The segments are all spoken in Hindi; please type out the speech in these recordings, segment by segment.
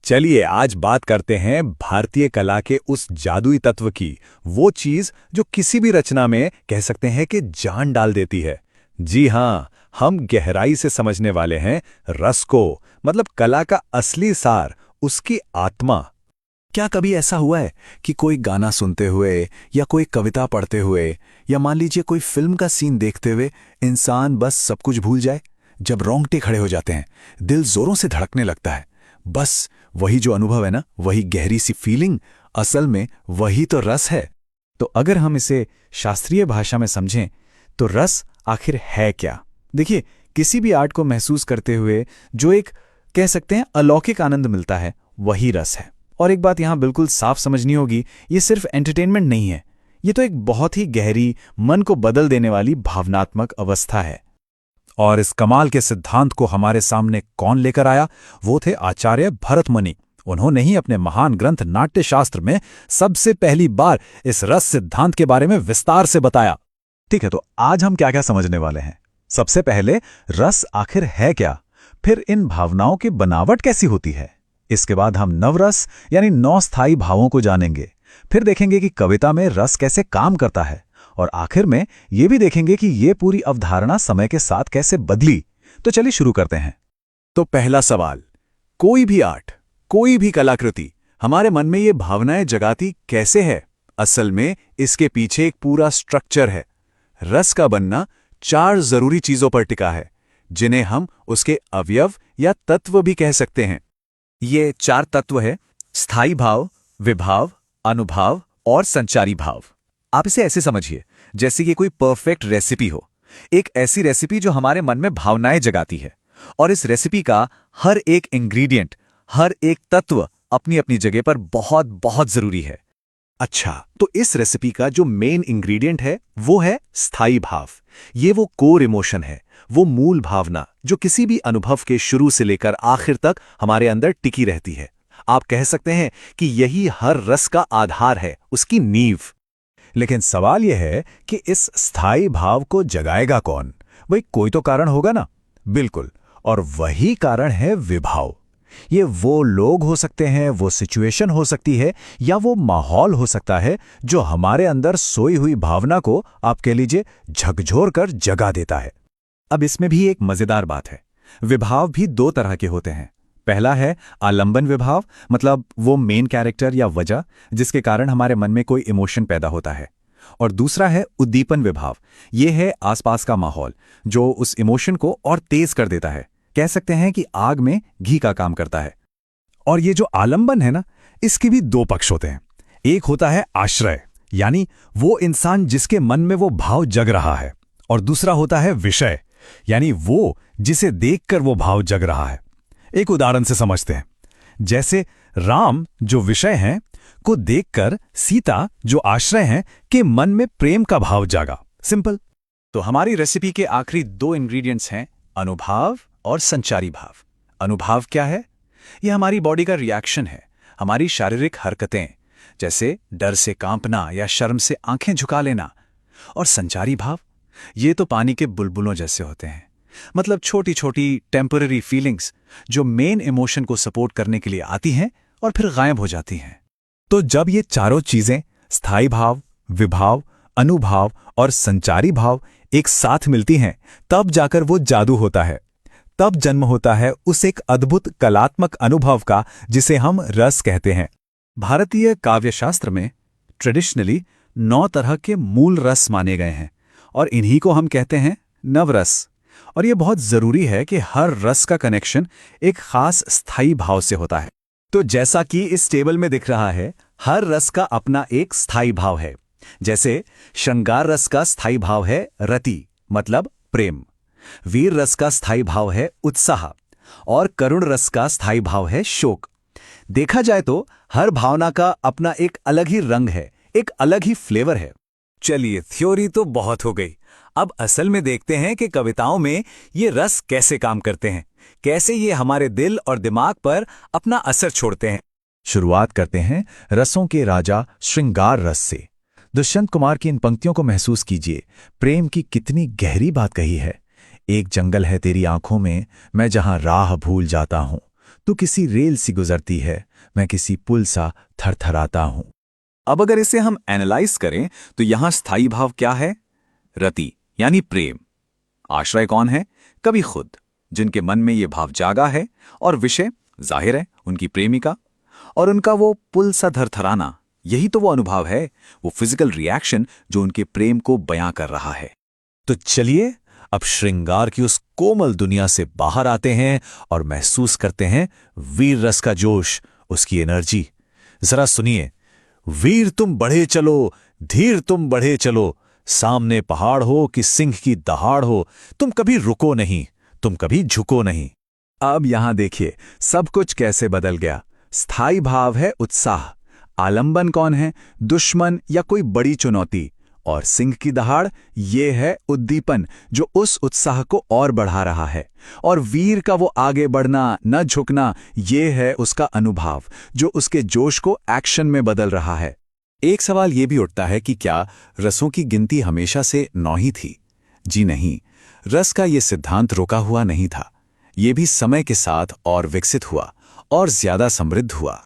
चलिए आज बात करते हैं भारतीय कला के उस जादुई तत्व की, वो चीज जो किसी भी रचना में कह सकते हैं कि जान डाल देती है। जी हाँ, हम गहराई से समझने वाले हैं रस को, मतलब कला का असली सार, उसकी आत्मा। क्या कभी ऐसा हुआ है कि कोई गाना सुनते हुए या कोई कविता पढ़ते हुए या मान लीजिए कोई फिल्म का सीन देखते हुए इंसान बस सब कुछ भूल जाए? जब रोंगटे खड़े हो जाते हैं, दिल जोरों से धड़कने लगता है, बस वही जो अनुभव है ना, वही गहरी सी फीलिंग, असल में वही तो रस है। तो अगर हम इसे शास्त्रीय भाषा में समझें तो रस आखिर है क्या? देखिए, किसी भी आर्ट को महसूस करते हुए जो एक कह सकते हैं अलौकिक आनंद मिलता है, वही रस है। और एक बात यहां बिल्कुल साफ समझनी होगी, ये सिर्फ एंटरटेनमेंट नहीं है, ये तो एक बहुत ही गहरी, मन को बदल देने वाली भावनात्मक अवस्था है। और इस कमाल के सिद्धांत को हमारे सामने कौन लेकर आया? वो थे आचार्य भरतमुनि। उन्होंने ही अपने महान ग्रंथ नाट्यशास्त्र में सबसे पहली बार इस रस सिद्धांत के बारे में विस्तार से बताया। ठीक है, तो आज हम क्या क्या समझने वाले हैं? सबसे पहले रस आखिर है क्या, फिर इन भावनाओं की बनावट कैसी होती है। इसके बाद हम नवरस यानी नौ स्थायी भावों को जानेंगे। फिर देखेंगे कि कविता में रस कैसे काम करता है, और आखिर में ये भी देखेंगे कि ये पूरी अवधारणा समय के साथ कैसे बदली। तो चलिए शुरू करते हैं। तो पहला सवाल, कोई भी आर्ट, कोई भी कलाकृति हमारे मन में ये भावनाएं जगाती कैसे है? असल में इसके पीछे एक पूरा स्ट्रक्चर है। रस का बनना 4 जरूरी चीजों पर टिका है, जिन्हें हम उसके अवयव या तत्व भी कह सकते हैं। ये 4 तत्व है: स्थायी भाव, विभाव, अनुभाव और संचारी भाव। आप इसे ऐसे समझिए जैसे कि कोई परफेक्ट रेसिपी हो, एक ऐसी रेसिपी जो हमारे मन में भावनाएं जगाती है, और इस रेसिपी का हर एक इंग्रेडिएंट, हर एक तत्व अपनी अपनी जगह पर बहुत बहुत जरूरी है। अच्छा, तो इस रेसिपी का जो मेन इंग्रेडिएंट है वो है स्थायी भाव। ये वो कोर इमोशन है, वो मूल भावना जो किसी भी अनुभव के शुरू से लेकर आखिर तक हमारे अंदर टिकी रहती है। आप कह सकते हैं कि यही हर रस का आधार है, उसकी नींव। लेकिन सवाल यह है कि इस स्थायी भाव को जगाएगा कौन? भाई कोई तो कारण होगा ना। बिल्कुल, और वही कारण है विभाव। ये वो लोग हो सकते हैं, वो सिचुएशन हो सकती है, या वो माहौल हो सकता है जो हमारे अंदर सोई हुई भावना को, आप कह लीजिए, झकझोर कर जगा देता है। अब इसमें भी एक मजेदार बात है। विभाव भी 2 तरह के होते हैं। पहला है आलंबन विभाव, मतलब वो मेन कैरेक्टर या वजह जिसके कारण हमारे मन में कोई इमोशन पैदा होता है। और दूसरा है उद्दीपन विभाव। ये है आसपास का माहौल जो उस इमोशन को और तेज कर देता है। कह सकते हैं कि आग में घी का काम करता है। और ये जो आलंबन है ना, इसके भी 2 पक्ष होते हैं। एक होता है आश्रय, यानी वो इंसान जिसके मन में वो भाव जग रहा है, और दूसरा होता है विषय, यानी वो जिसे देखकर वो भाव जग रहा है। एक उदाहरण से समझते हैं। जैसे राम जो विषय हैं को देखकर सीता जो आश्रय हैं के मन में प्रेम का भाव जागा। सिंपल। तो हमारी रेसिपी के आखिरी 2 इंग्रेडिएंट्स हैं अनुभाव और संचारी भाव। अनुभाव क्या है? यह हमारी बॉडी का रिएक्शन है, हमारी शारीरिक हरकतें, जैसे डर से कांपना या शर्म से आंखें झुका लेना। और संचारी भाव, ये तो पानी के बुलबुलों जैसे होते हैं, मतलब छोटी छोटी टेम्पररी फीलिंग्स जो मेन इमोशन को सपोर्ट करने के लिए आती हैं और फिर गायब हो जाती हैं। तो जब ये चारों चीजें, स्थायी भाव, विभाव, अनुभाव और संचारी भाव, एक साथ मिलती हैं, तब जाकर वो जादू होता है। तब जन्म होता है उस एक अद्भुत कलात्मक अनुभव का जिसे हम रस कहते हैं। भारतीय काव्यशास्त्र में ट्रेडिशनली 9 तरह के मूल रस माने गए हैं, और इन्हीं को हम कहते हैं नवरस। और यह बहुत जरूरी है कि हर रस का कनेक्शन एक खास स्थायी भाव से होता है। तो जैसा कि इस टेबल में दिख रहा है, हर रस का अपना एक स्थायी भाव है। जैसे श्रृंगार रस का स्थायी भाव है रति, मतलब प्रेम। वीर रस का स्थायी भाव है उत्साह, और करुण रस का स्थायी भाव है शोक। देखा जाए तो हर भावना का अपना एक अलग ही रंग है, एक अलग ही फ्लेवर है। चलिए, थ्योरी तो बहुत हो गई। अब असल में देखते हैं कि कविताओं में ये रस कैसे काम करते हैं, कैसे ये हमारे दिल और दिमाग पर अपना असर छोड़ते हैं। शुरुआत करते हैं रसों के राजा श्रृंगार रस से। दुष्यंत कुमार की इन पंक्तियों को महसूस कीजिए। प्रेम की कितनी गहरी बात कही है। एक जंगल है तेरी आंखों में, मैं जहां राह भूल जाता हूं, तू किसी रेल सी गुजरती है, मैं किसी पुल सा थरथराता हूं। अब अगर इसे हम एनालाइज करें तो यहां स्थायी भाव क्या है? रति यानी प्रेम। आश्रय कौन है? कवि खुद, जिनके मन में ये भाव जागा है, और विषय जाहिर है उनकी प्रेमिका। और उनका वो पुल सा थरथराना, यही तो वो अनुभव है, वो फिजिकल रिएक्शन जो उनके प्रेम को बयां कर रहा है। तो चलिए अब श्रृंगार की उस कोमल दुनिया से बाहर आते हैं और महसूस करते हैं वीर रस का जोश, उसकी एनर्जी। जरा सुनिए। वीर तुम बढ़े चलो, धीर तुम बढ़े चलो, सामने पहाड़ हो कि सिंह की दहाड़ हो, तुम कभी रुको नहीं, तुम कभी झुको नहीं। अब यहां देखिए सब कुछ कैसे बदल गया। स्थायी भाव है उत्साह, आलंबन कौन है? दुश्मन या कोई बड़ी चुनौती। और सिंह की दहाड़, ये है उद्दीपन जो उस उत्साह को और बढ़ा रहा है। और वीर का वो आगे बढ़ना, न झुकना, ये है उसका अनुभव जो उसके जोश को एक्शन में बदल रहा है। एक सवाल ये भी उठता है कि क्या रसों की गिनती हमेशा से 9 ही थी? जी नहीं, रस का ये सिद्धांत रुका हुआ नहीं था। ये भी समय के साथ और विकसित हुआ और ज्यादा समृद्ध हुआ।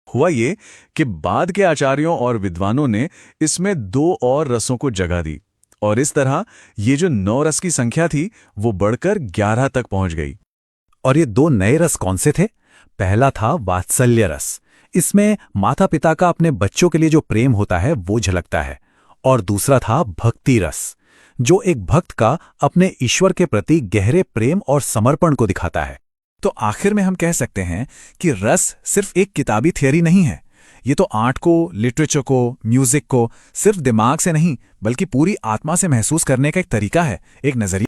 हुआ ये कि बाद के आचार्यों और विद्वानों ने इसमें 2 और रसों को जगह दी, और इस तरह ये जो 9 रस की संख्या थी वो बढ़कर 11 तक पहुंच गई। और ये 2 नए रस कौन से थे? पहला था वात्सल्य रस। इसमें माता पिता का अपने बच्चों के लिए जो प्रेम होता है वो झलकता है। और दूसरा था भक्ति रस, जो एक भक्त का अपने ईश्वर के प्रति गहरे प्रेम और समर्पण को दिखाता है। तो आखिर में हम कह सकते हैं कि रस सिर्फ एक किताबी थियरी नहीं है। ये तो आर्ट को, लिटरेचर को, म्यूजिक को सिर्फ दिमाग से नहीं बल्कि पूरी आत्मा से महसूस करने का एक तरीका है, एक नजरिया।